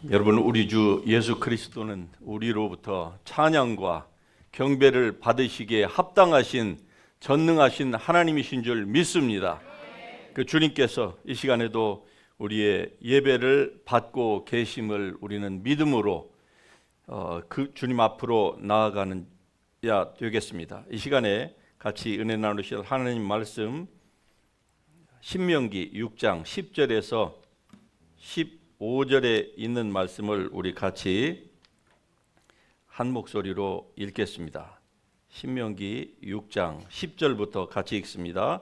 여러분, 우리 주 예수 그리스도는 우리로부터 찬양과 경배를 받으시기에 합당하신 전능하신 하나님이신 줄 믿습니다. 그 주님께서 이 시간에도 우리의 예배를 받고 계심을 우리는 믿음으로 그 주님 앞으로 나아가는 야 되겠습니다. 이 시간에 같이 은혜 나누실 하나님 말씀 신명기 6장 10절에서 15절에 있는 말씀을 우리 같이 한 목소리로 읽겠습니다. 신명기 6장 10절부터 같이 읽습니다.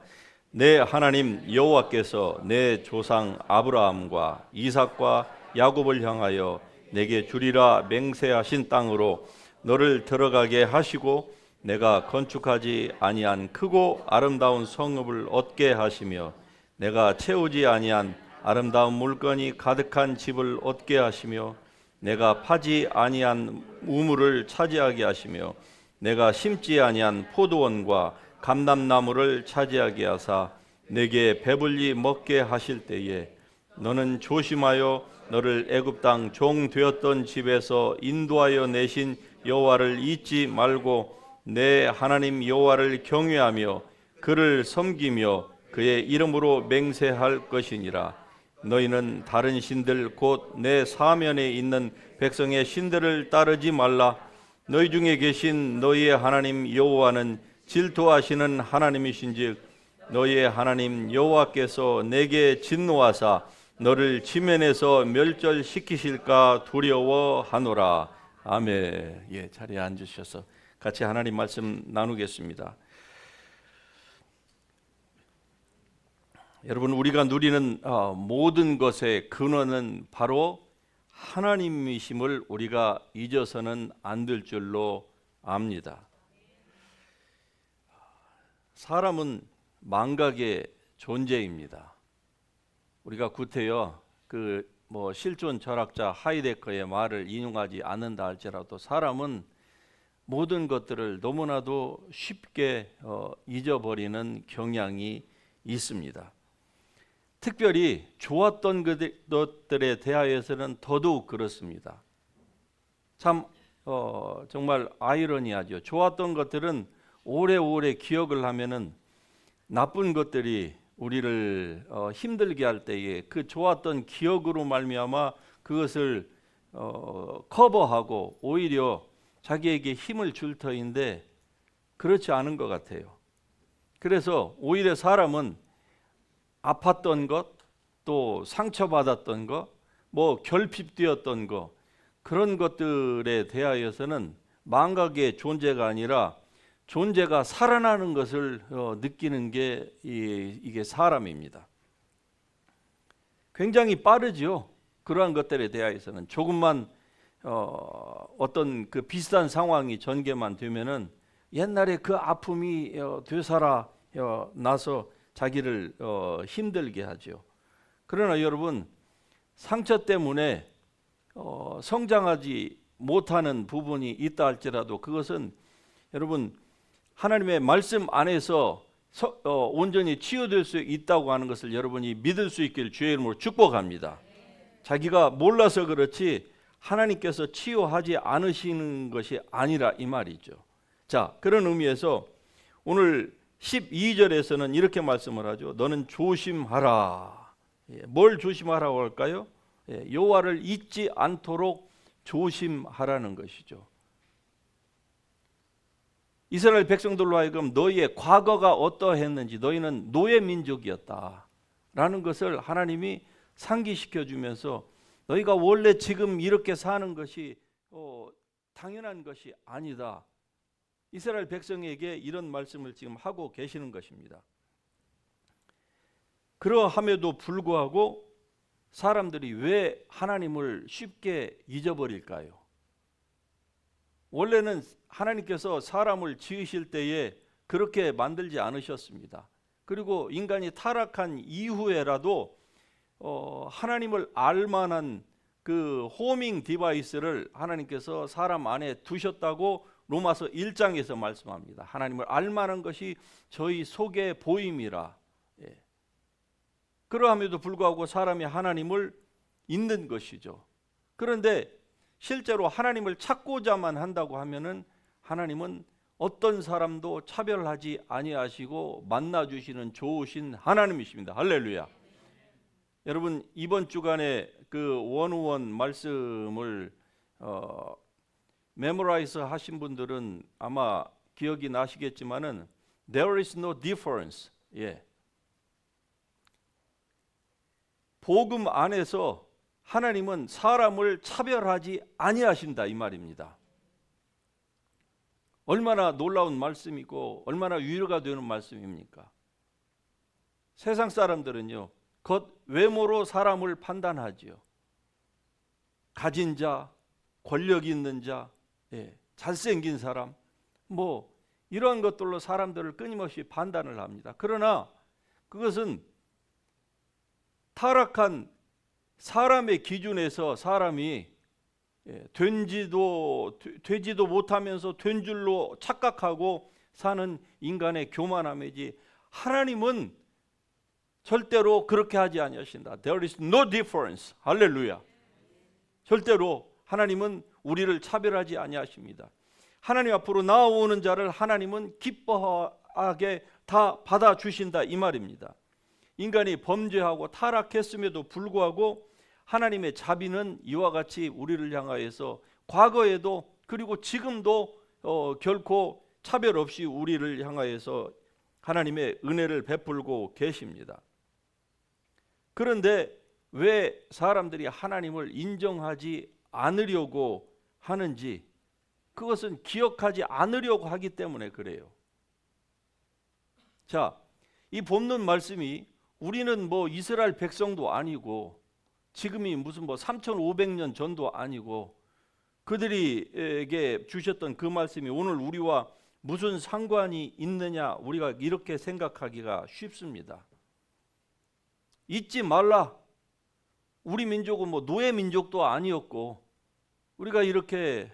내 하나님 여호와께서 내 조상 아브라함과 이삭과 야곱을 향하여 내게 주리라 맹세하신 땅으로 너를 들어가게 하시고 내가 건축하지 아니한 크고 아름다운 성읍을 얻게 하시며 내가 채우지 아니한 아름다운 물건이 가득한 집을 얻게 하시며 내가 파지 아니한 우물을 차지하게 하시며 내가 심지 아니한 포도원과 감람나무를 차지하게 하사 내게 배불리 먹게 하실 때에 너는 조심하여 너를 애굽 땅 종 되었던 집에서 인도하여 내신 여호와를 잊지 말고 내 하나님 여호와를 경외하며 그를 섬기며 그의 이름으로 맹세할 것이니라. 너희는 다른 신들 곧 내 사면에 있는 백성의 신들을 따르지 말라. 너희 중에 계신 너희의 하나님 여호와는 질투하시는 하나님이신즉 너희의 하나님 여호와께서 내게 진노하사 너를 지면에서 멸절시키실까 두려워하노라. 아멘. 예, 자리에 앉으셔서 같이 하나님 말씀 나누겠습니다. 여러분, 우리가 누리는 모든 것의 근원은 바로 하나님이심을 우리가 잊어서는 안 될 줄로 압니다. 사람은 망각의 존재입니다. 우리가 구태여 실존 철학자 하이데커의 말을 인용하지 않는다 할지라도 사람은 모든 것들을 너무나도 쉽게 잊어버리는 경향이 있습니다. 특별히 좋았던 것들에 대하여서는 더더욱 그렇습니다. 참 정말 아이러니하죠. 좋았던 것들은 오래오래 기억을 하면은 나쁜 것들이 우리를 힘들게 할 때에 그 좋았던 기억으로 말미암아 그것을 커버하고 오히려 자기에게 힘을 줄 터인데 그렇지 않은 것 같아요. 그래서 오히려 사람은 아팠던 것, 또 상처받았던 것, 결핍되었던 것, 그런 것들에 대하여서는 망각의 존재가 아니라 존재가 살아나는 것을 느끼는 게 이게 사람입니다. 굉장히 빠르죠. 그러한 것들에 대하여서는 조금만 어떤 그 비슷한 상황이 전개만 되면은 옛날에 그 아픔이 되살아 나서 자기를 힘들게 하죠. 그러나 여러분, 상처 때문에 성장하지 못하는 부분이 있다 할지라도 그것은 여러분 하나님의 말씀 안에서 온전히 치유될 수 있다고 하는 것을 여러분이 믿을 수 있기를 주의 이름으로 축복합니다. 자기가 몰라서 그렇지 하나님께서 치유하지 않으시는 것이 아니라 이 말이죠. 자, 그런 의미에서 오늘 12절에서는 이렇게 말씀을 하죠. 너는 조심하라. 뭘 조심하라고 할까요? 여호와를 잊지 않도록 조심하라는 것이죠. 이스라엘 백성들로 하여금 너희의 과거가 어떠했는지, 너희는 노예 민족이었다라는 것을 하나님이 상기시켜 주면서 너희가 원래 지금 이렇게 사는 것이 당연한 것이 아니다. 이스라엘 백성에게 이런 말씀을 지금 하고 계시는 것입니다. 그러함에도 불구하고 사람들이 왜 하나님을 쉽게 잊어버릴까요? 원래는 하나님께서 사람을 지으실 때에 그렇게 만들지 않으셨습니다. 그리고 인간이 타락한 이후에라도 하나님을 알만한 그 호밍 디바이스를 하나님께서 사람 안에 두셨다고 로마서 1장에서 말씀합니다. 하나님을 알만한 것이 저희 속에 보임이라. 그러함에도 불구하고 사람이 하나님을 잊는 것이죠. 그런데 실제로 하나님을 찾고자만 한다고 하면은 하나님은 어떤 사람도 차별하지 아니하시고 만나주시는 좋으신 하나님이십니다. 할렐루야. 여러분, 이번 주간에 그 원우원 말씀을 메모라이즈 하신 분들은 아마 기억이 나시겠지만은 There is no difference. 예. 복음 안에서 하나님은 사람을 차별하지 아니하신다 이 말입니다. 얼마나 놀라운 말씀이고 얼마나 위로가 되는 말씀입니까? 세상 사람들은요, 겉 외모로 사람을 판단하지요. 가진 자, 권력 있는 자, 잘생긴 사람, 뭐 이러한 것들로 사람들을 끊임없이 판단을 합니다. 그러나 그것은 타락한 사람의 기준에서 사람이 되지도 못하면서 된 줄로 착각하고 사는 인간의 교만함이지, 하나님은 절대로 그렇게 하지 아니하신다. There is no difference. 할렐루야. 절대로 하나님은 우리를 차별하지 아니하십니다. 하나님 앞으로 나아오는 자를 하나님은 기뻐하게 다 받아주신다 이 말입니다. 인간이 범죄하고 타락했음에도 불구하고 하나님의 자비는 이와 같이 우리를 향하여서 과거에도 그리고 지금도 결코 차별 없이 우리를 향하여서 하나님의 은혜를 베풀고 계십니다. 그런데 왜 사람들이 하나님을 인정하지 않으려고 하는지, 그것은 기억하지 않으려고 하기 때문에 그래요. 자, 이 본문 말씀이 우리는 뭐 이스라엘 백성도 아니고 지금이 무슨 뭐 3500년 전도 아니고 그들에게 주셨던 그 말씀이 오늘 우리와 무슨 상관이 있느냐, 우리가 이렇게 생각하기가 쉽습니다. 잊지 말라. 우리 민족은 뭐 노예 민족도 아니었고 우리가 이렇게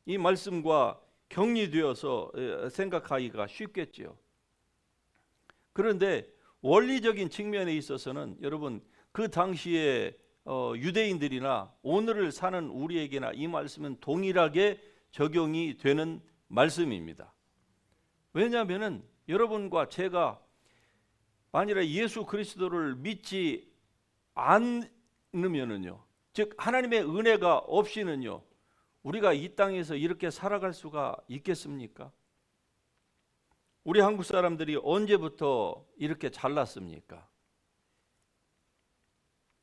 이 말씀과 격리되어서 생각하기가 쉽겠지요. 그런데 원리적인 측면에 있어서는 여러분, 그 당시에 유대인들이나 오늘을 사는 우리에게나 이 말씀은 동일하게 적용이 되는 말씀입니다. 왜냐하면은 여러분과 제가 만일에 예수 그리스도를 믿지 않으면은요, 즉 하나님의 은혜가 없이는요, 우리가 이 땅에서 이렇게 살아갈 수가 있겠습니까? 우리 한국 사람들이 언제부터 이렇게 잘났습니까?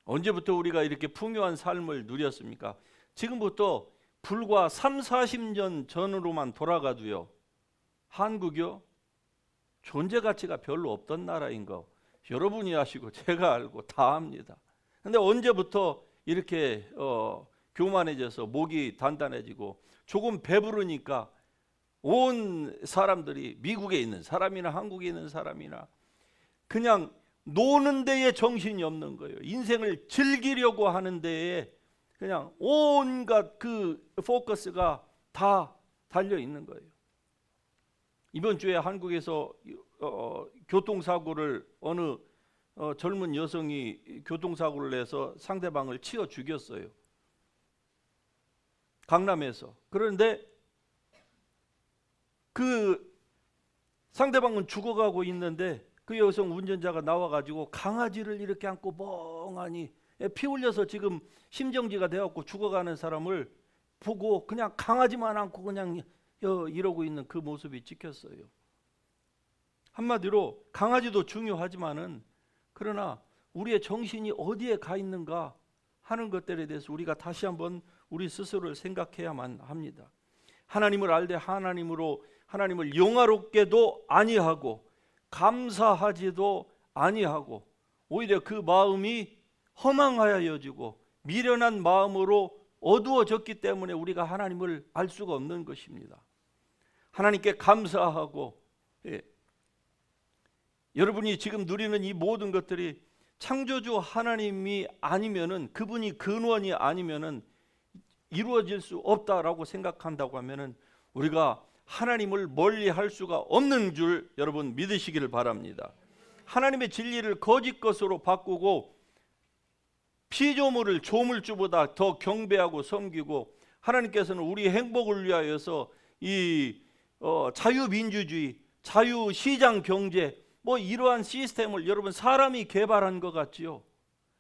언제부터 우리가 이렇게 풍요한 삶을 누렸습니까? 지금부터 불과 30-40년 전으로만 돌아가도요, 한국이요, 존재 가치가 별로 없던 나라인 거 여러분이 아시고 제가 알고 다 압니다. 근데 언제부터 이렇게 교만해져서 목이 단단해지고 조금 배부르니까 온 사람들이, 미국에 있는 사람이나 한국에 있는 사람이나 그냥 노는 데에 정신이 없는 거예요. 인생을 즐기려고 하는 데에 그냥 온갖 그 포커스가 다 달려 있는 거예요. 이번 주에 한국에서 교통사고를 어느 젊은 여성이 교통사고를 내서 상대방을 치어 죽였어요. 강남에서. 그런데 그 상대방은 죽어가고 있는데 그 여성 운전자가 나와가지고 강아지를 이렇게 안고 멍하니 피 흘려서 지금 심정지가 되어갖고 죽어가는 사람을 보고 그냥 강아지만 안고 그냥 이러고 있는 그 모습이 찍혔어요. 한마디로 강아지도 중요하지만은 그러나 우리의 정신이 어디에 가 있는가 하는 것들에 대해서 우리가 다시 한번 우리 스스로를 생각해야만 합니다. 하나님을 알되 하나님을 영화롭게도 아니하고 감사하지도 아니하고 오히려 그 마음이 허망하여지고 미련한 마음으로 어두워졌기 때문에 우리가 하나님을 알 수가 없는 것입니다. 하나님께 감사하고, 여러분이 지금 누리는 이 모든 것들이 창조주 하나님이 아니면은, 그분이 근원이 아니면은 이루어질 수 없다라고 생각한다고 하면은 우리가 하나님을 멀리할 수가 없는 줄 여러분 믿으시기를 바랍니다. 하나님의 진리를 거짓 것으로 바꾸고 피조물을 조물주보다 더 경배하고 섬기고, 하나님께서는 우리 행복을 위하여서 이 자유민주주의, 자유시장 경제, 뭐 이러한 시스템을 여러분 사람이 개발한 것 같지요.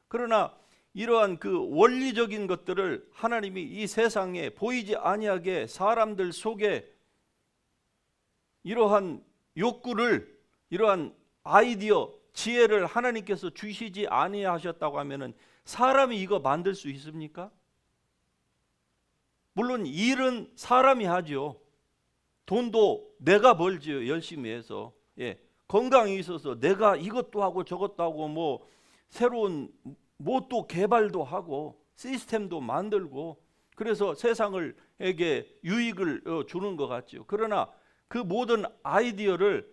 그러나 이러한 그 원리적인 것들을 하나님이 이 세상에 보이지 아니하게 사람들 속에 이러한 욕구를, 이러한 아이디어, 지혜를 하나님께서 주시지 아니하셨다고 하면은 사람이 이거 만들 수 있습니까? 물론 일은 사람이 하죠. 돈도 내가 벌지요. 열심히 해서. 건강이 있어서 내가 이것도 하고 저것도 하고 뭐 새로운 뭐 또 개발도 하고 시스템도 만들고, 그래서 세상을에게 유익을 주는 것 같죠. 그러나 그 모든 아이디어를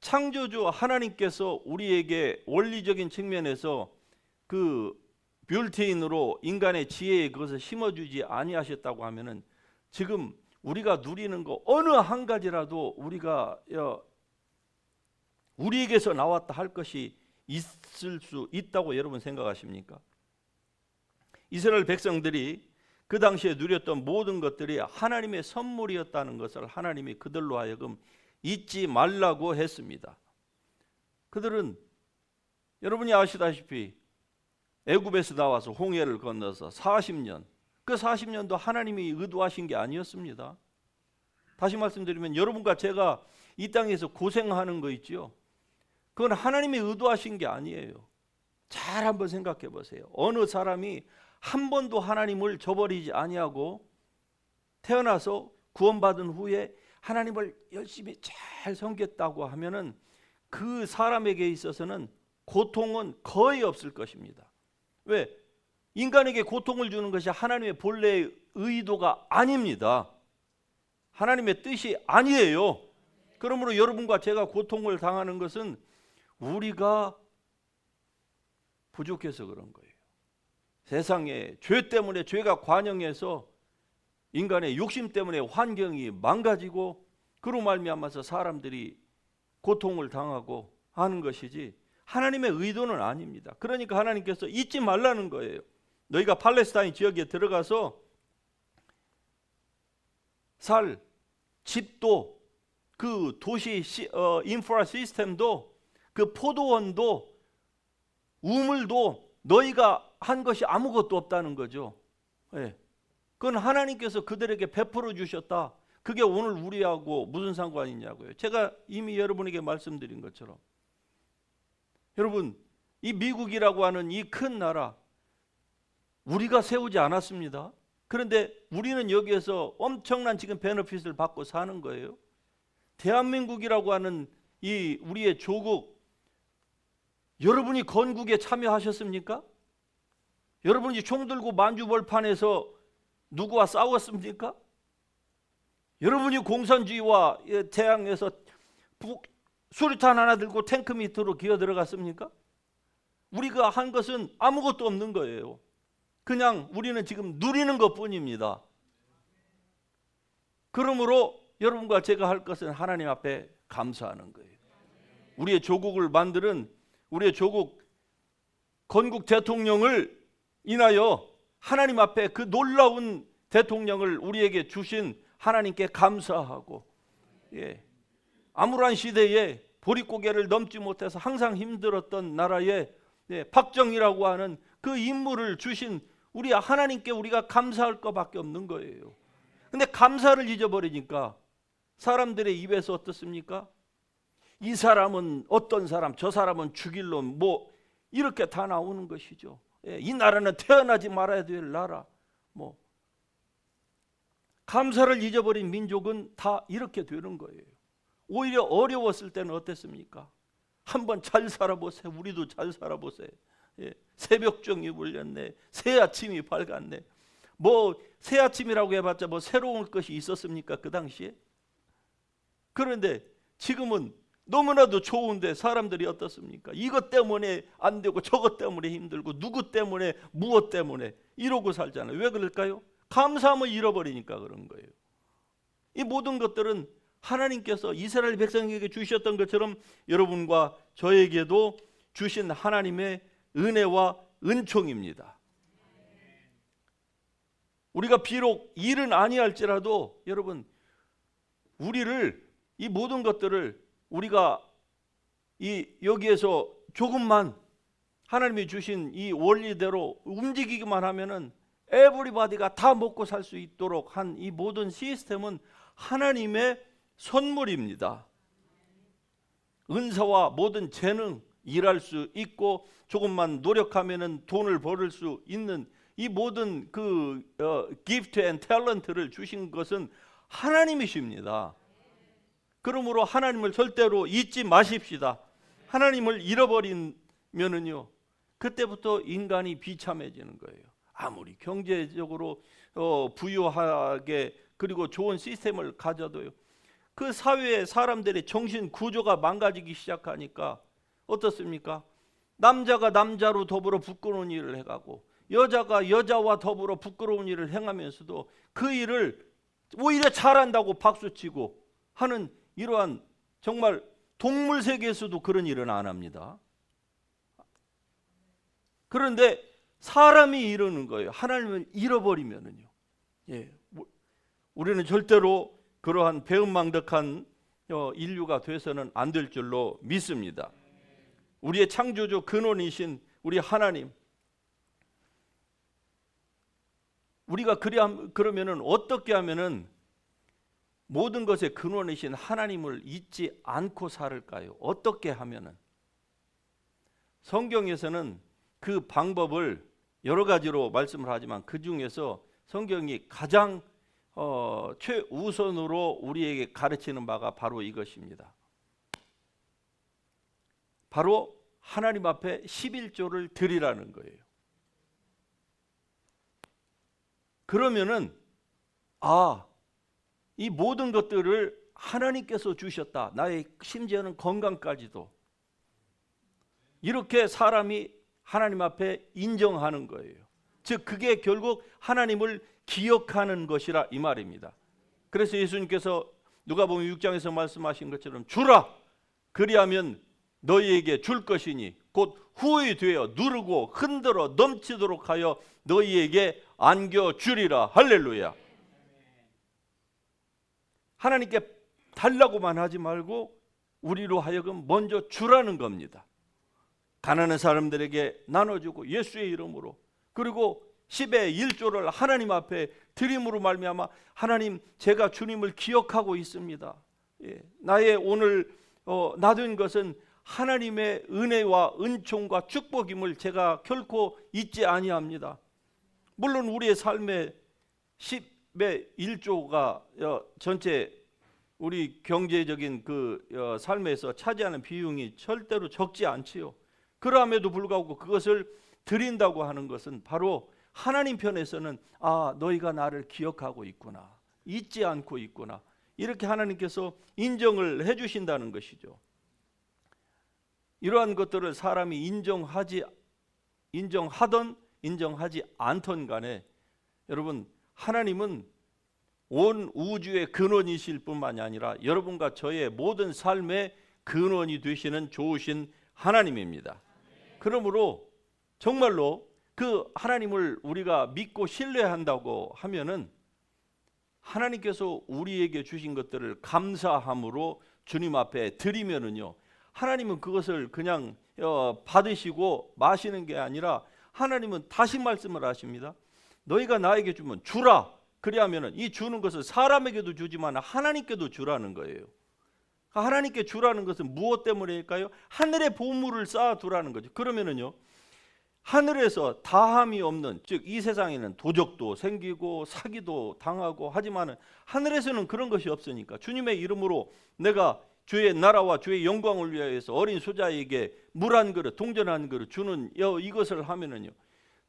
창조주 하나님께서 우리에게 원리적인 측면에서 그 빌트인으로 인간의 지혜에 그것을 심어주지 아니하셨다고 하면은 지금 우리가 누리는 거 어느 한 가지라도 우리가 우리에게서 나왔다 할 것이 있을 수 있다고 여러분 생각하십니까? 이스라엘 백성들이 그 당시에 누렸던 모든 것들이 하나님의 선물이었다는 것을 하나님이 그들로 하여금 잊지 말라고 했습니다. 그들은 여러분이 아시다시피 애굽에서 나와서 홍해를 건너서 40년, 그 40년도 하나님이 의도하신 게 아니었습니다. 다시 말씀드리면 여러분과 제가 이 땅에서 고생하는 거 있죠. 그건 하나님이 의도하신 게 아니에요. 잘 한번 생각해 보세요. 어느 사람이 한 번도 하나님을 저버리지 아니하고 태어나서 구원받은 후에 하나님을 열심히 잘 섬겼다고 하면은 그 사람에게 있어서는 고통은 거의 없을 것입니다. 왜? 인간에게 고통을 주는 것이 하나님의 본래의 의도가 아닙니다. 하나님의 뜻이 아니에요. 그러므로 여러분과 제가 고통을 당하는 것은 우리가 부족해서 그런 거예요. 세상에 죄 때문에, 죄가 관영해서 인간의 욕심 때문에 환경이 망가지고 그로 말미암아서 사람들이 고통을 당하고 하는 것이지 하나님의 의도는 아닙니다. 그러니까 하나님께서 잊지 말라는 거예요. 너희가 팔레스타인 지역에 들어가서 살 집도, 그 도시 인프라 시스템도, 그 포도원도, 우물도 너희가 한 것이 아무것도 없다는 거죠. 그건 하나님께서 그들에게 베풀어 주셨다. 그게 오늘 우리하고 무슨 상관이냐고요. 제가 이미 여러분에게 말씀드린 것처럼 여러분, 이 미국이라고 하는 이 큰 나라 우리가 세우지 않았습니다. 그런데 우리는 여기에서 엄청난 지금 베너핏을 받고 사는 거예요. 대한민국이라고 하는 이 우리의 조국, 여러분이 건국에 참여하셨습니까? 여러분이 총 들고 만주벌판에서 누구와 싸웠습니까? 여러분이 공산주의와 태양에서 수류탄 하나 들고 탱크 밑으로 기어 들어갔습니까? 우리가 한 것은 아무것도 없는 거예요. 그냥 우리는 지금 누리는 것뿐입니다. 그러므로 여러분과 제가 할 것은 하나님 앞에 감사하는 거예요. 우리의 조국을 만드는 우리의 조국 건국 대통령을 인하여 하나님 앞에 그 놀라운 대통령을 우리에게 주신 하나님께 감사하고, 암울한 시대에 보릿고개를 넘지 못해서 항상 힘들었던 나라에 박정희라고 하는 그 인물을 주신 우리 하나님께 우리가 감사할 것밖에 없는 거예요. 근데 감사를 잊어버리니까 사람들의 입에서 어떻습니까? 이 사람은 어떤 사람, 저 사람은 죽일 놈, 뭐 이렇게 다 나오는 것이죠. 이 나라는 태어나지 말아야 될 나라. 뭐 감사를 잊어버린 민족은 다 이렇게 되는 거예요. 오히려 어려웠을 때는 어땠습니까? 한번 잘 살아보세요. 우리도 잘 살아보세요. 새벽종이 울렸네. 새 아침이 밝았네. 뭐 새 아침이라고 해봤자 뭐 새로운 것이 있었습니까? 그 당시에? 그런데 지금은 너무나도 좋은데 사람들이 어떻습니까? 이것 때문에 안 되고 저것 때문에 힘들고 누구 때문에 무엇 때문에 이러고 살잖아요. 왜 그럴까요? 감사함을 잃어버리니까 그런 거예요. 이 모든 것들은 하나님께서 이스라엘 백성에게 주셨던 것처럼 여러분과 저에게도 주신 하나님의 은혜와 은총입니다. 우리가 비록 일은 아니할지라도 여러분, 우리를 이 모든 것들을 우리가 여기에서 조금만 하나님이 주신 이 원리대로 움직이기만 하면은 에브리바디가 다 먹고 살 수 있도록 한 이 모든 시스템은 하나님의 선물입니다. 은사와 모든 재능, 일할 수 있고 조금만 노력하면은 돈을 벌을 수 있는 이 모든 그 기프트 앤 탤런트를 주신 것은 하나님이십니다. 그러므로 하나님을 절대로 잊지 마십시다. 하나님을 잃어버리면은요, 그때부터 인간이 비참해지는 거예요. 아무리 경제적으로 부유하게 그리고 좋은 시스템을 가져도요, 그 사회의 사람들의 정신 구조가 망가지기 시작하니까 어떻습니까? 남자가 남자로 더불어 부끄러운 일을 해가고 여자가 여자와 더불어 부끄러운 일을 행하면서도 그 일을 오히려 잘한다고 박수치고 하는 이러한, 정말 동물 세계에서도 그런 일은 안 합니다. 그런데 사람이 이러는 거예요. 하나님을 잃어버리면은요. 예, 우리는 절대로 그러한 배은망덕한 인류가 돼서는 안 될 줄로 믿습니다. 우리의 창조주 근원이신 우리 하나님, 우리가 그러면은 어떻게 하면은 모든 것의 근원이신 하나님을 잊지 않고 살을까요? 어떻게 하면은? 성경에서는 그 방법을 여러 가지로 말씀을 하지만 그 중에서 성경이 가장 최우선으로 우리에게 가르치는 바가 바로 이것입니다. 바로 하나님 앞에 11조를 드리라는 거예요. 그러면은 이 모든 것들을 하나님께서 주셨다. 나의 심지어는 건강까지도. 이렇게 사람이 하나님 앞에 인정하는 거예요. 즉 그게 결국 하나님을 기억하는 것이라 이 말입니다. 그래서 예수님께서 누가복음 6장에서 말씀하신 것처럼 주라, 그리하면 너희에게 줄 것이니 곧 후히 되어 누르고 흔들어 넘치도록 하여 너희에게 안겨주리라. 할렐루야. 하나님께 달라고만 하지 말고 우리로 하여금 먼저 주라는 겁니다. 가난한 사람들에게 나눠주고 예수의 이름으로, 그리고 10의 1조를 하나님 앞에 드림으로 말미암아 하나님, 제가 주님을 기억하고 있습니다. 나의 오늘 나된 것은 하나님의 은혜와 은총과 축복임을 제가 결코 잊지 아니합니다. 물론 우리의 삶의 10의 1조가 전체 우리 경제적인 그 삶에서 차지하는 비용이 절대로 적지 않지요. 그럼에도 불구하고 그것을 드린다고 하는 것은 바로 하나님 편에서는 너희가 나를 기억하고 있구나, 잊지 않고 있구나, 이렇게 하나님께서 인정을 해주신다는 것이죠. 이러한 것들을 사람이 인정하던 인정하지 않던 간에 여러분, 하나님은 온 우주의 근원이실 뿐만이 아니라 여러분과 저의 모든 삶의 근원이 되시는 좋으신 하나님입니다. 그러므로 정말로 그 하나님을 우리가 믿고 신뢰한다고 하면은 하나님께서 우리에게 주신 것들을 감사함으로 주님 앞에 드리면은요, 하나님은 그것을 그냥 받으시고 마시는 게 아니라 하나님은 다시 말씀을 하십니다. 너희가 나에게 주면 주라. 그리하면은 이 주는 것을 사람에게도 주지만 하나님께도 주라는 거예요. 하나님께 주라는 것은 무엇 때문일까요? 하늘의 보물을 쌓아두라는 거죠. 그러면은요, 하늘에서 다함이 없는, 즉 이 세상에는 도적도 생기고 사기도 당하고 하지만은 하늘에서는 그런 것이 없으니까 주님의 이름으로 내가 주의 나라와 주의 영광을 위하여서 어린 소자에게 물 한 그릇, 동전 한 그릇 주는 이것을 하면은요,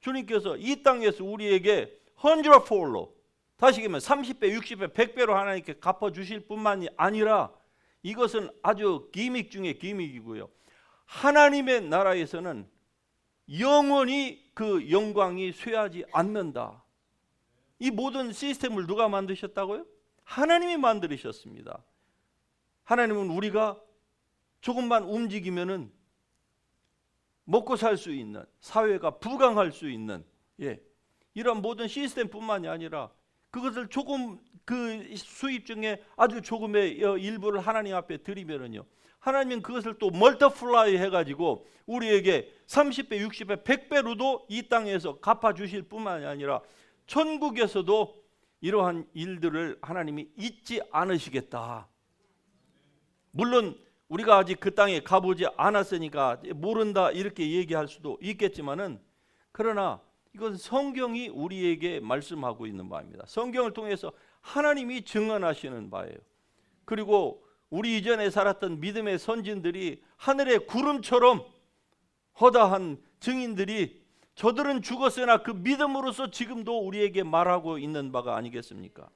주님께서 이 땅에서 우리에게 100%로, 다시 얘기하면 30배, 60배, 100배로 하나님께 갚아주실 뿐만이 아니라 이것은 아주 기믹 중에 기믹이고요, 하나님의 나라에서는 영원히 그 영광이 쇠하지 않는다. 이 모든 시스템을 누가 만드셨다고요? 하나님이 만드셨습니다. 하나님은 우리가 조금만 움직이면은 먹고 살 수 있는, 사회가 부강할 수 있는 이런 모든 시스템뿐만이 아니라 그것을 조금 그 수입 중에 아주 조금의 일부를 하나님 앞에 드리면은요, 하나님은 그것을 또 멀티플라이 해가지고 우리에게 30배, 60배, 100배로도 이 땅에서 갚아주실 뿐만이 아니라 천국에서도 이러한 일들을 하나님이 잊지 않으시겠다. 물론 우리가 아직 그 땅에 가보지 않았으니까 모른다 이렇게 얘기할 수도 있겠지만은, 그러나 이건 성경이 우리에게 말씀하고 있는 바입니다. 성경을 통해서 하나님이 증언하시는 바예요. 그리고 우리 이전에 살았던 믿음의 선진들이 하늘의 구름처럼 허다한 증인들이 저들은 죽었으나 그 믿음으로서 지금도 우리에게 말하고 있는 바가 아니겠습니까?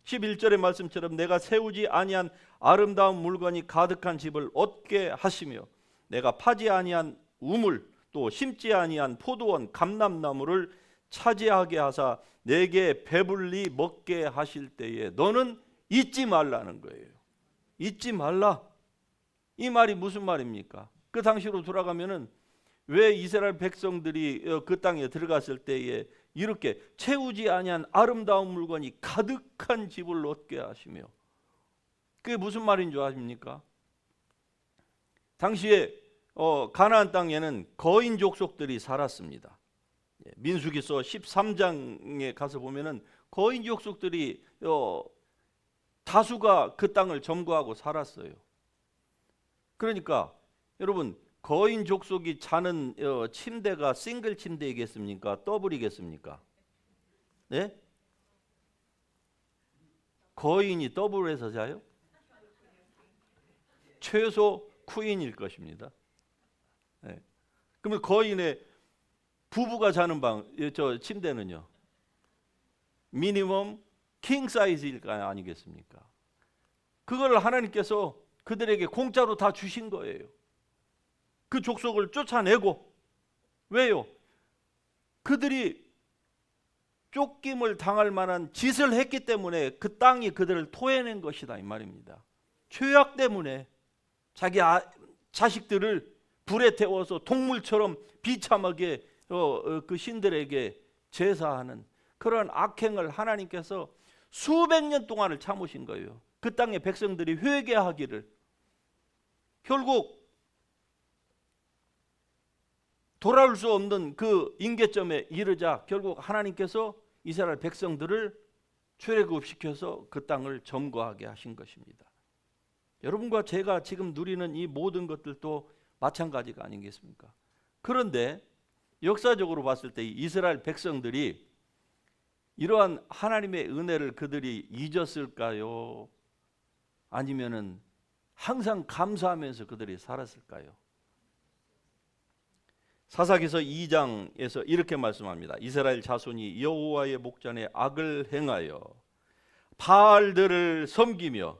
11절의 말씀처럼 내가 세우지 아니한 아름다운 물건이 가득한 집을 얻게 하시며 내가 파지 아니한 우물 또 심지 아니한 포도원 감람나무를 차지하게 하사 내게 배불리 먹게 하실 때에 너는 잊지 말라는 거예요. 잊지 말라. 이 말이 무슨 말입니까? 그 당시로 돌아가면은 왜 이스라엘 백성들이 그 땅에 들어갔을 때에 이렇게 채우지 아니한 아름다운 물건이 가득한 집을 얻게 하시며, 그게 무슨 말인 줄 아십니까? 당시에 가나안 땅에는 거인 족속들이 살았습니다. 민수기서 13장에 가서 보면은 거인 족속들이 다수가 그 땅을 점거하고 살았어요. 그러니까 여러분, 거인 족속이 자는 침대가 싱글 침대이겠습니까? 더블이겠습니까? 네? 거인이 더블에서 자요? 최소 퀸일 것입니다. 네. 그러면 거인의 부부가 자는 저 침대는요, 미니멈 킹 사이즈일 거 아니겠습니까? 그걸 하나님께서 그들에게 공짜로 다 주신 거예요. 그 족속을 쫓아내고. 왜요? 그들이 쫓김을 당할 만한 짓을 했기 때문에 그 땅이 그들을 토해낸 것이다 이 말입니다. 죄악 때문에 자기 자식들을 불에 태워서 동물처럼 비참하게 그 신들에게 제사하는 그런 악행을 하나님께서 수백 년 동안을 참으신 거예요. 그 땅의 백성들이 회개하기를. 결국 돌아올 수 없는 그 임계점에 이르자 결국 하나님께서 이스라엘 백성들을 출애굽시켜서 그 땅을 점거하게 하신 것입니다. 여러분과 제가 지금 누리는 이 모든 것들도 마찬가지가 아니겠습니까? 그런데 역사적으로 봤을 때 이스라엘 백성들이 이러한 하나님의 은혜를 그들이 잊었을까요? 아니면은 항상 감사하면서 그들이 살았을까요? 사사기서 2장에서 이렇게 말씀합니다. 이스라엘 자손이 여호와의 목전에 악을 행하여 바알들을 섬기며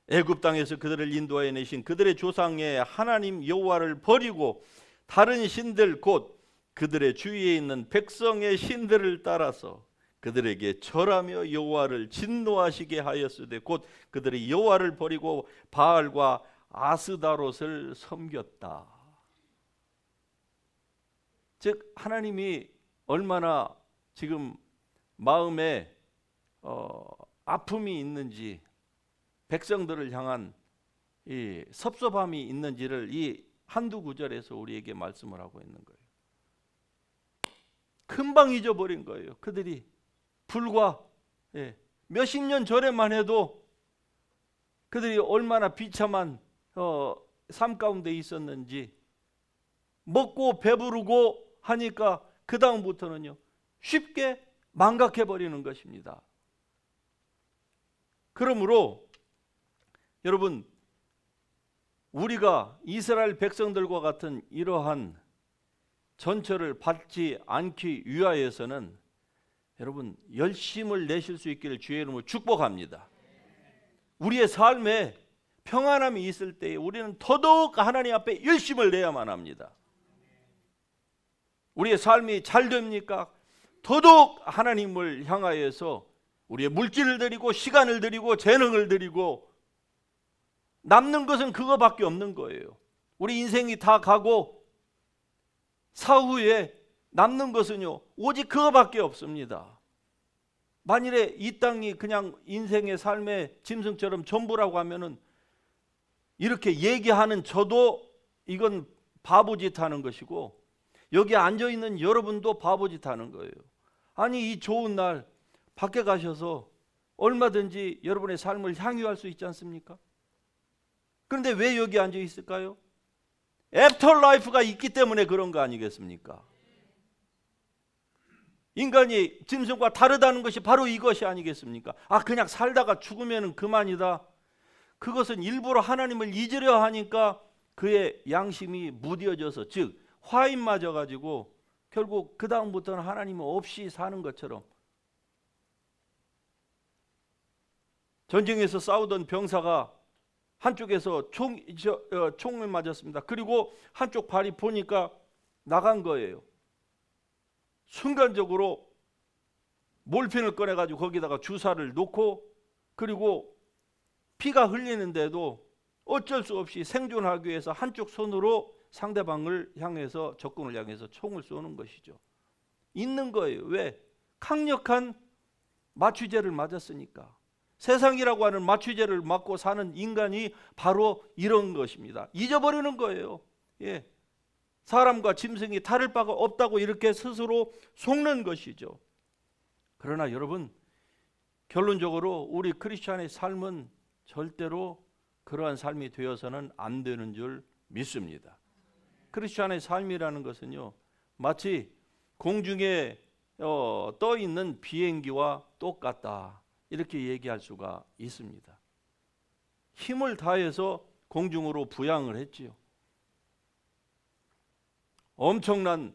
애굽 땅에서 그들을 인도하여 내신 그들의 조상의 하나님 여호와를 버리고 다른 신들 곧 그들의 주위에 있는 백성의 신들을 따라서 그들에게 절하며 여호와를 진노하시게 하였으되 곧 그들이 여호와를 버리고 바알과 아스다롯을 섬겼다. 즉 하나님이 얼마나 지금 마음에 아픔이 있는지, 백성들을 향한 이 섭섭함이 있는지를 이 한두 구절에서 우리에게 말씀을 하고 있는 거예요. 금방 잊어버린 거예요. 그들이 불과 몇십 년 전에만 해도 그들이 얼마나 비참한 삶 가운데 있었는지, 먹고 배부르고 하니까 그 다음부터는요 쉽게 망각해버리는 것입니다. 그러므로 여러분, 우리가 이스라엘 백성들과 같은 이러한 전처를 받지 않기 위하여서는 여러분 열심을 내실 수 있기를 주의 이름으로 축복합니다. 우리의 삶에 평안함이 있을 때에 우리는 더더욱 하나님 앞에 열심을 내야만 합니다. 우리의 삶이 잘 됩니까? 더더욱 하나님을 향하여서 우리의 물질을 드리고 시간을 드리고 재능을 드리고, 남는 것은 그거밖에 없는 거예요. 우리 인생이 다 가고 사후에 남는 것은요 오직 그거밖에 없습니다. 만일에 이 땅이 그냥 인생의 삶의 짐승처럼 전부라고 하면은 이렇게 얘기하는 저도 이건 바보짓 하는 것이고 여기 앉아있는 여러분도 바보짓 하는 거예요. 아니 이 좋은 날 밖에 가셔서 얼마든지 여러분의 삶을 향유할 수 있지 않습니까? 그런데 왜 여기 앉아 있을까요? 애프터 라이프가 있기 때문에 그런 거 아니겠습니까? 인간이 짐승과 다르다는 것이 바로 이것이 아니겠습니까? 그냥 살다가 죽으면 그만이다. 그것은 일부러 하나님을 잊으려 하니까 그의 양심이 무뎌져서, 즉 화인 맞아 가지고 결국 그 다음부터는 하나님 없이 사는 것처럼. 전쟁에서 싸우던 병사가 한쪽에서 총을 맞았습니다. 그리고 한쪽 발이 보니까 나간 거예요. 순간적으로 몰핀을 꺼내가지고 거기다가 주사를 놓고, 그리고 피가 흘리는데도 어쩔 수 없이 생존하기 위해서 한쪽 손으로 상대방을 향해서, 적군을 향해서 총을 쏘는 것이죠. 있는 거예요. 왜? 강력한 마취제를 맞았으니까. 세상이라고 하는 마취제를 맞고 사는 인간이 바로 이런 것입니다. 잊어버리는 거예요. 예. 사람과 짐승이 다를 바가 없다고 이렇게 스스로 속는 것이죠. 그러나 여러분, 결론적으로 우리 크리스찬의 삶은 절대로 그러한 삶이 되어서는 안 되는 줄 믿습니다. 크리스찬의 삶이라는 것은요, 마치 공중에 떠 있는 비행기와 똑같다, 이렇게 얘기할 수가 있습니다. 힘을 다해서 공중으로 부양을 했지요. 엄청난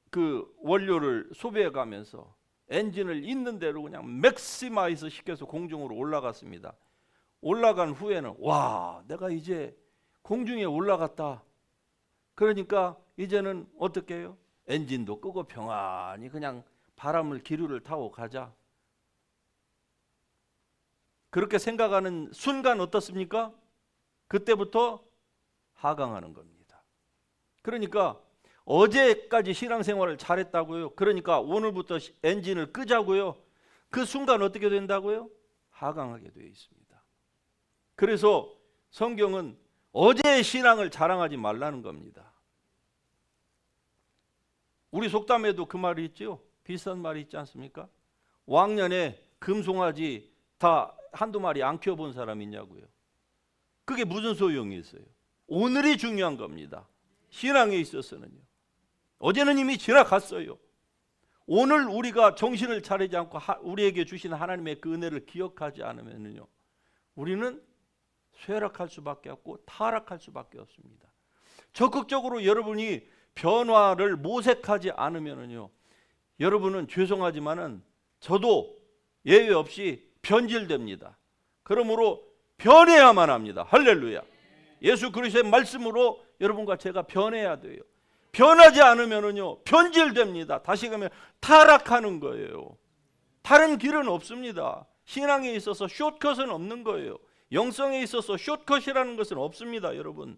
그 원료를 소비해 가면서 엔진을 있는 대로 그냥 맥시마이즈 시켜서 공중으로 올라갔습니다. 올라간 후에는 와, 내가 이제 공중에 올라갔다. 그러니까 이제는 어떻게 해요? 엔진도 끄고 평안히 그냥 바람을, 기류를 타고 가자. 그렇게 생각하는 순간 어떻습니까? 그때부터 하강하는 겁니다. 그러니까 어제까지 신앙생활을 잘했다고요. 그러니까 오늘부터 엔진을 끄자고요. 그 순간 어떻게 된다고요? 하강하게 되어 있습니다. 그래서 성경은 어제의 신앙을 자랑하지 말라는 겁니다. 우리 속담에도 그 말이 있죠. 비슷한 말이 있지 않습니까? 왕년에 금송아지 다 한두 마리 안 키워본 사람 있냐고요. 그게 무슨 소용이 있어요? 오늘이 중요한 겁니다. 신앙에 있어서는요. 어제는 이미 지나갔어요. 오늘 우리가 정신을 차리지 않고 우리에게 주신 하나님의 그 은혜를 기억하지 않으면요, 우리는 쇠락할 수밖에 없고 타락할 수밖에 없습니다. 적극적으로 여러분이 변화를 모색하지 않으면요, 여러분은 죄송하지만은 저도 예외 없이 변질됩니다. 그러므로 변해야만 합니다. 할렐루야. 예수 그리스도의 말씀으로 여러분과 제가 변해야 돼요. 변하지 않으면은요, 변질됩니다. 다시 가면 타락하는 거예요. 다른 길은 없습니다. 신앙에 있어서 숏컷은 없는 거예요. 영성에 있어서 숏컷이라는 것은 없습니다. 여러분,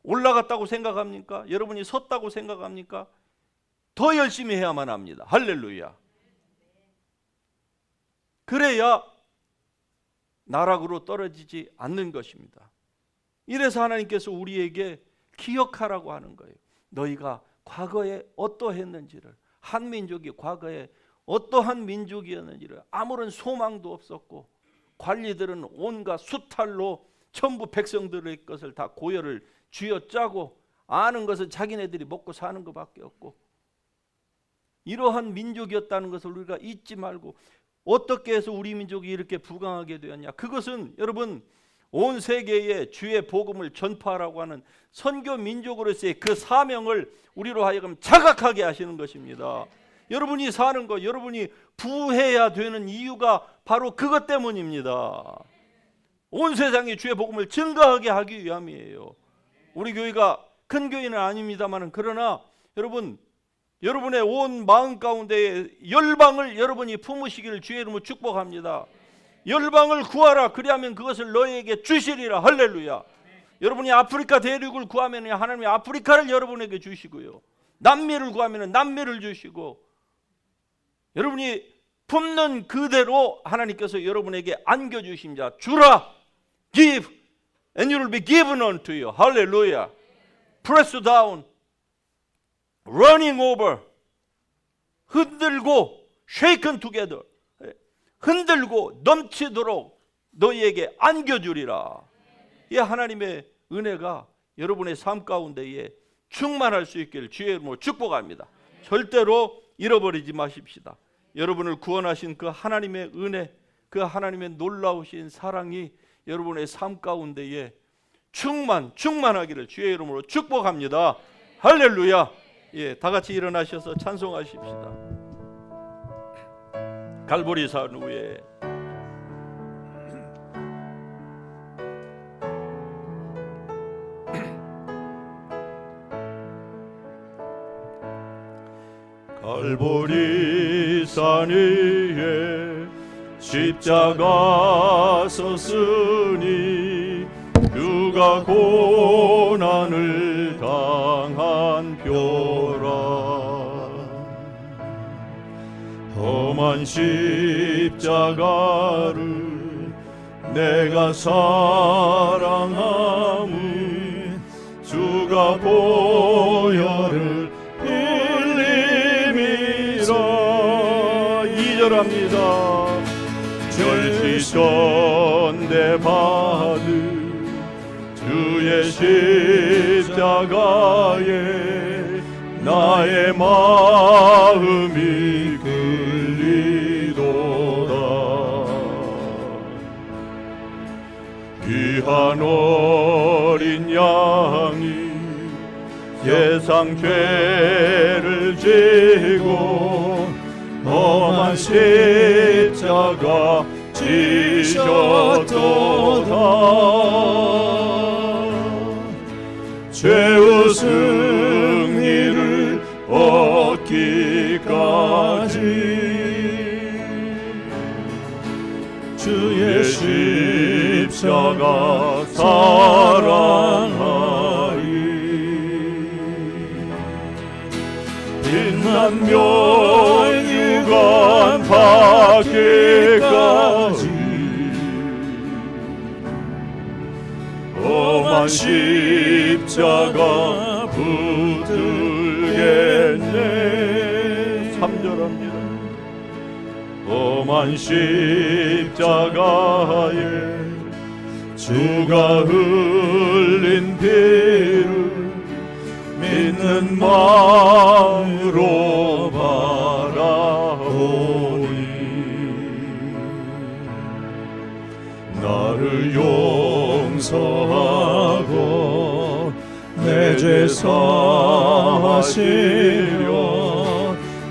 올라갔다고 생각합니까? 여러분이 섰다고 생각합니까? 더 열심히 해야만 합니다. 할렐루야. 그래야 나락으로 떨어지지 않는 것입니다. 이래서 하나님께서 우리에게 기억하라고 하는 거예요. 너희가 과거에 어떠했는지를, 한 민족이 과거에 어떠한 민족이었는지를, 아무런 소망도 없었고 관리들은 온갖 수탈로 전부 백성들의 것을 다 고열을 쥐어짜고 아는 것은 자기네들이 먹고 사는 것밖에 없고, 이러한 민족이었다는 것을 우리가 잊지 말고, 어떻게 해서 우리 민족이 이렇게 부강하게 되었냐? 그것은 여러분, 온 세계에 주의 복음을 전파하라고 하는 선교 민족으로서의 그 사명을 우리로 하여금 자각하게 하시는 것입니다. 여러분이 사는 것, 여러분이 부해야 되는 이유가 바로 그것 때문입니다. 온 세상에 주의 복음을 증거하게 하기 위함이에요. 우리 교회가 큰 교회는 아닙니다만, 그러나 여러분, 여러분의 온 마음 가운데 열방을 여러분이 품으시기를 주의 이름으로 축복합니다. 열방을 구하라. 그리하면 그것을 너희에게 주시리라. 할렐루야. 여러분이 아프리카 대륙을 구하면 하나님이 아프리카를 여러분에게 주시고요, 남미를 구하면 남미를 주시고, 여러분이 품는 그대로 하나님께서 여러분에게 안겨주십니다. 주라, give, and you will be given unto you. 할렐루야. Press down, running over, 흔들고, shaken together, 흔들고 넘치도록 너희에게 안겨주리라. 이 하나님의 은혜가 여러분의 삶 가운데에 충만할 수 있기를 주의 이름으로 축복합니다. 절대로 잃어버리지 마십시다. 여러분을 구원하신 그 하나님의 은혜, 그 하나님의 놀라우신 사랑이 여러분의 삶 가운데에 충만하기를 주의 이름으로 축복합니다. 할렐루야. 예, 다 같이 일어나셔서 찬송하십시다. 갈보리 산 위에 갈보리 산 위에 십자가 섰으니 누가 고난을 당한 표라. 험한 십자가를 내가 사랑함은 주가 보혈을 흘림이라. 2절합니다. 절시전대 받은 주의 십자가에 나의 마음이 끌리도다. 귀한 어린 양이 세상 죄를 지고 험한 십자가 지셨도다. 죄의 승리를 얻기까지 주의 십자가 사랑하리. 빛난 멸류관 받기까지 험한 십자가 붙들겠네. 3절합니다. 험한 십자가에 주가 흘린 피를 믿는 마음으로 바라보니 나를 용서하고 내 죄 사하시려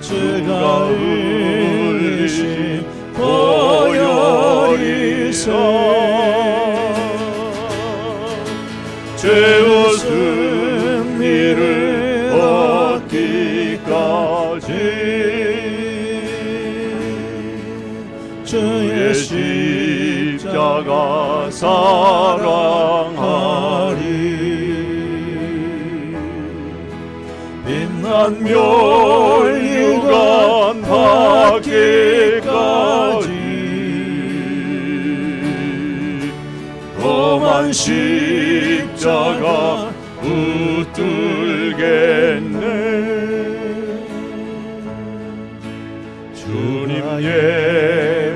주가 흘리신 보혈이사 죄의 승리를 얻기까지 주의 십자가 사랑하리. 빛난 멸류관 받기까지 험한 십자가 붙들겠네. 주님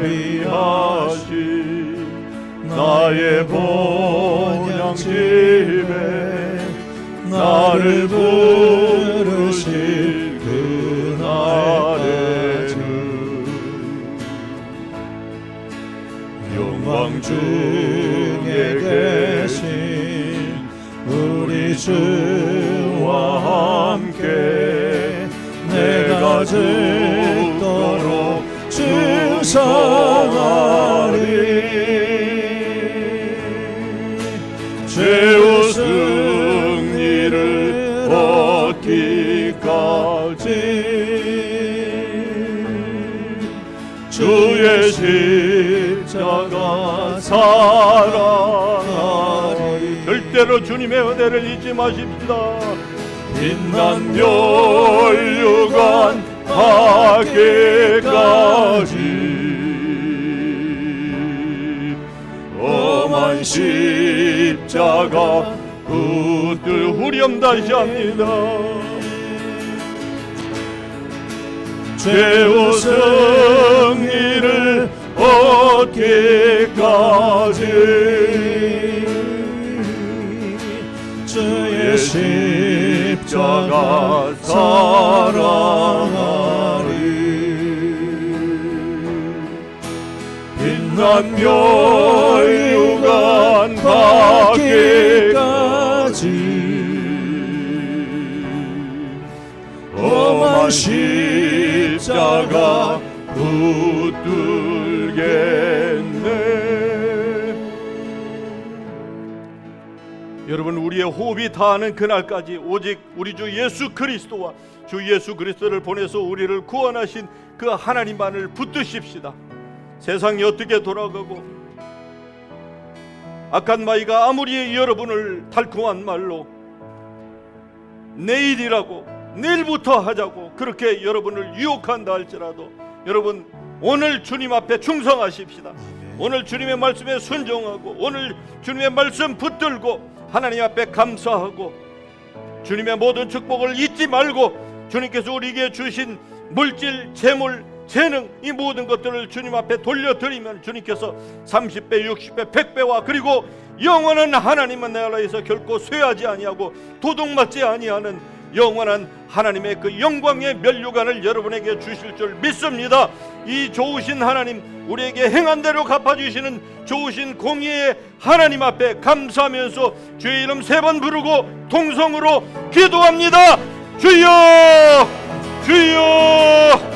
예비하신 나의 본향집에 나를 부르실 그날에는 영광 중에 계신 우리 주와 함께 내가 죽도록 충성하리. 죄의 승리를 얻기까지 주의 십자가 사랑하리. 절대 예배로 주님의 은혜를 잊지 마십시다. 빛난 멸류관 밖에까지 험한 십자가 붙들 후렴 다시 합니다. 죄와 승리를 얻기까지 주의 십자가 사랑하리. 빛난 멸류관 밖에까지 험한 십자가 붙들겠네. 여러분, 우리의 호흡이 다하는 그날까지 오직 우리 주 예수 그리스도와 주 예수 그리스도를 보내서 우리를 구원하신 그 하나님만을 붙드십시다. 세상이 어떻게 돌아가고 악한 마귀가 아무리 여러분을 달콤한 말로 내일이라고, 내일부터 하자고 그렇게 여러분을 유혹한다 할지라도 여러분, 오늘 주님 앞에 충성하십시다. 오늘 주님의 말씀에 순종하고 오늘 주님의 말씀 붙들고 하나님 앞에 감사하고 주님의 모든 축복을 잊지 말고 주님께서 우리에게 주신 물질, 재물, 재능, 이 모든 것들을 주님 앞에 돌려드리면 주님께서 30배, 60배, 100배와 그리고 영원한 하나님은 나라에서 결코 쇠하지 아니하고 도둑맞지 아니하는 영원한 하나님의 그 영광의 면류관을 여러분에게 주실 줄 믿습니다. 이 좋으신 하나님, 우리에게 행한 대로 갚아주시는 좋으신 공의의 하나님 앞에 감사하면서 주의 이름 3번 부르고 동성으로 기도합니다. 주여, 주여.